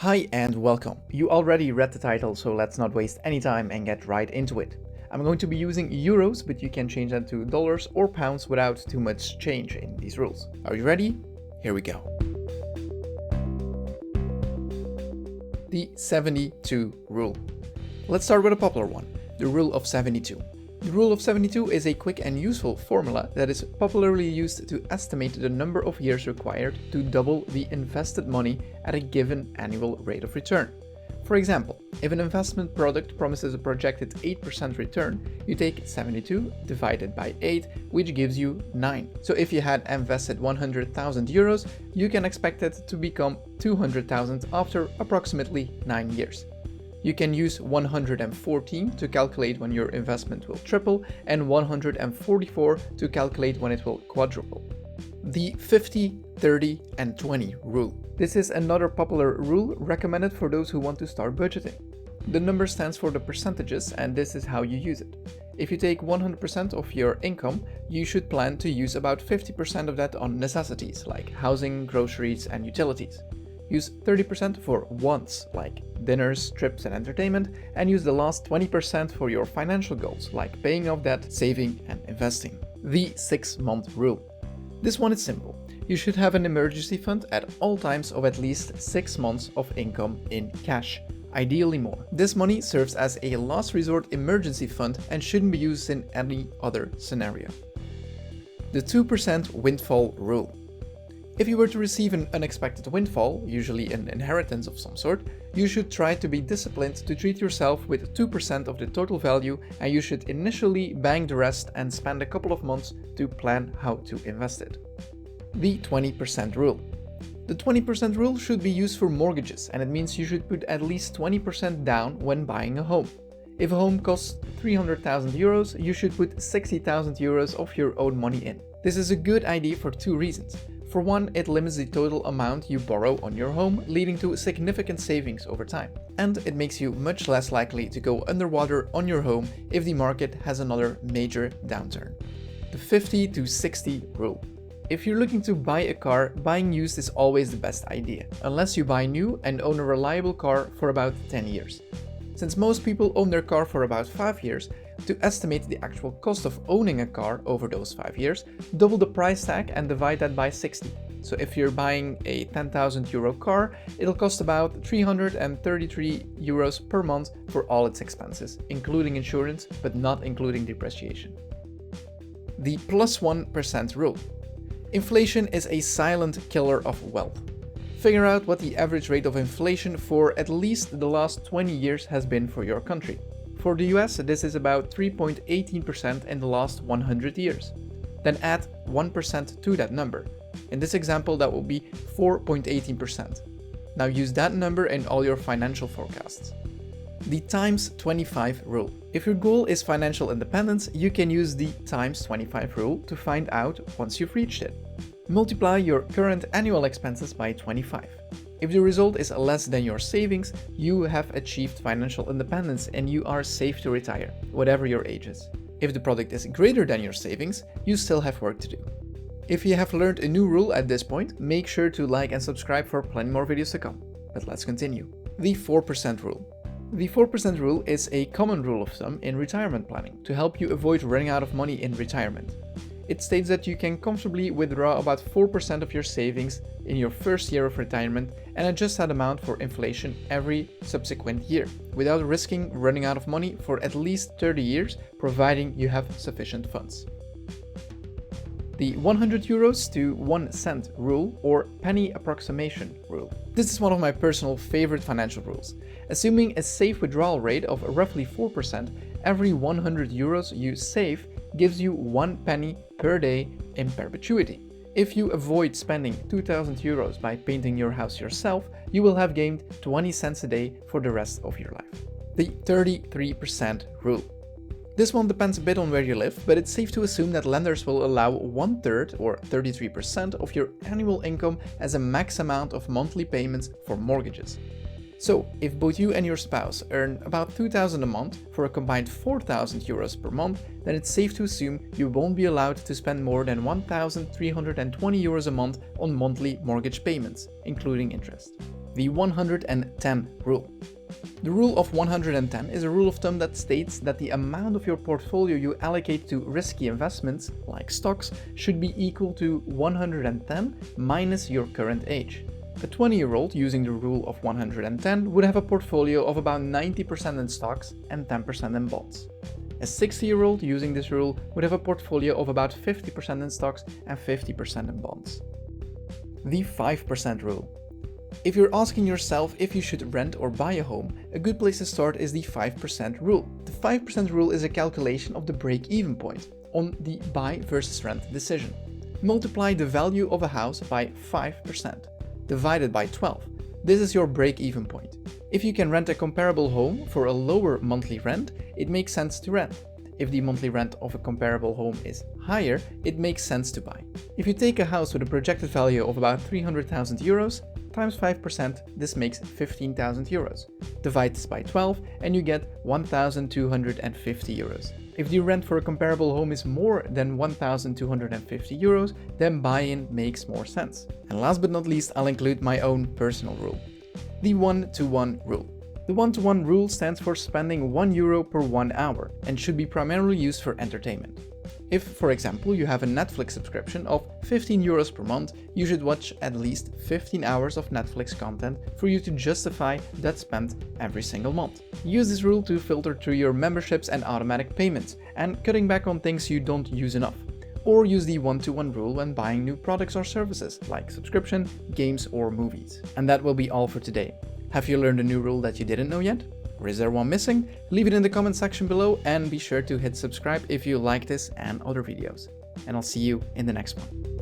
Hi and welcome. You already read the title, so let's not waste any time and get right into it. I'm going to be using euros, but you can change that to dollars or pounds without too much change in these rules. Are you ready? Here we go. The 72 rule. Let's start with a popular one, the rule of 72. The rule of 72 is a quick and useful formula that is popularly used to estimate the number of years required to double the invested money at a given annual rate of return. For example, if an investment product promises a projected 8% return, you take 72 divided by 8, which gives you 9. So if you had invested 100,000 euros, you can expect it to become 200,000 after approximately 9 years. You can use 114 to calculate when your investment will triple and 144 to calculate when it will quadruple. The 50, 30 and 20 rule. This is another popular rule recommended for those who want to start budgeting. The number stands for the percentages and this is how you use it. If you take 100% of your income, you should plan to use about 50% of that on necessities like housing, groceries and utilities. Use 30% for wants like dinners, trips and entertainment, and use the last 20% for your financial goals like paying off debt, saving and investing. The 6-month rule. This one is simple. You should have an emergency fund at all times of at least 6 months of income in cash, ideally more. This money serves as a last resort emergency fund and shouldn't be used in any other scenario. The 2% windfall rule. If you were to receive an unexpected windfall, usually an inheritance of some sort, you should try to be disciplined to treat yourself with 2% of the total value, and you should initially bank the rest and spend a couple of months to plan how to invest it. The 20% rule. The 20% rule should be used for mortgages, and it means you should put at least 20% down when buying a home. If a home costs 300,000 euros, you should put 60,000 euros of your own money in. This is a good idea for two reasons. For one, it limits the total amount you borrow on your home, leading to significant savings over time. And it makes you much less likely to go underwater on your home if the market has another major downturn. The 50 to 60 rule. If you're looking to buy a car, buying used is always the best idea, unless you buy new and own a reliable car for about 10 years. Since most people own their car for about 5 years, to estimate the actual cost of owning a car over those 5 years, double the price tag and divide that by 60. So if you're buying a 10,000 euro car, it'll cost about 333 euros per month for all its expenses, including insurance, but not including depreciation. The plus 1% rule. Inflation is a silent killer of wealth. Figure out what the average rate of inflation for at least the last 20 years has been for your country. For the US, this is about 3.18% in the last 100 years. Then add 1% to that number. In this example, that will be 4.18%. Now use that number in all your financial forecasts. The times 25 rule. If your goal is financial independence, you can use the times 25 rule to find out once you've reached it. Multiply your current annual expenses by 25. If the result is less than your savings, you have achieved financial independence and you are safe to retire, whatever your age is. If the product is greater than your savings, you still have work to do. If you have learned a new rule at this point, make sure to like and subscribe for plenty more videos to come. But let's continue. The 4% rule. The 4% rule is a common rule of thumb in retirement planning to help you avoid running out of money in retirement. It states that you can comfortably withdraw about 4% of your savings in your first year of retirement and adjust that amount for inflation every subsequent year, without risking running out of money for at least 30 years, providing you have sufficient funds. The 100 euros to 1 cent rule, or penny approximation rule. This is one of my personal favorite financial rules. Assuming a safe withdrawal rate of roughly 4%, every 100 euros you save gives you 1 penny per day in perpetuity. If you avoid spending 2,000 euros by painting your house yourself, you will have gained 20 cents a day for the rest of your life. The 33% rule. This one depends a bit on where you live, but it's safe to assume that lenders will allow 1/3 or 33% of your annual income as a max amount of monthly payments for mortgages. So, if both you and your spouse earn about 2,000 a month for a combined 4,000 euros per month, then it's safe to assume you won't be allowed to spend more than 1,320 euros a month on monthly mortgage payments, including interest. The 110 rule. The rule of 110 is a rule of thumb that states that the amount of your portfolio you allocate to risky investments, like stocks, should be equal to 110 minus your current age. A 20-year-old using the rule of 110 would have a portfolio of about 90% in stocks and 10% in bonds. A 60-year-old using this rule would have a portfolio of about 50% in stocks and 50% in bonds. The 5% rule. If you're asking yourself if you should rent or buy a home, a good place to start is the 5% rule. The 5% rule is a calculation of the break-even point on the buy versus rent decision. Multiply the value of a house by 5%, divided by 12. This is your break-even point. If you can rent a comparable home for a lower monthly rent, it makes sense to rent. If the monthly rent of a comparable home is higher, it makes sense to buy. If you take a house with a projected value of about 300,000 euros, times 5%, this makes 15,000 euros. Divide this by 12 and you get 1,250 euros. If the rent for a comparable home is more than 1,250 euros, then buy-in makes more sense. And last but not least, I'll include my own personal rule. The 1-to-1 rule. The 1-to-1 rule stands for spending €1 per 1 hour and should be primarily used for entertainment. If, for example, you have a Netflix subscription of 15 euros per month, you should watch at least 15 hours of Netflix content for you to justify that spend every single month. Use this rule to filter through your memberships and automatic payments, and cutting back on things you don't use enough. Or use the 1-to-1 rule when buying new products or services, like subscription, games, or movies. And that will be all for today. Have you learned a new rule that you didn't know yet? Or is there one missing? Leave it in the comment section below and be sure to hit subscribe if you like this and other videos. And I'll see you in the next one.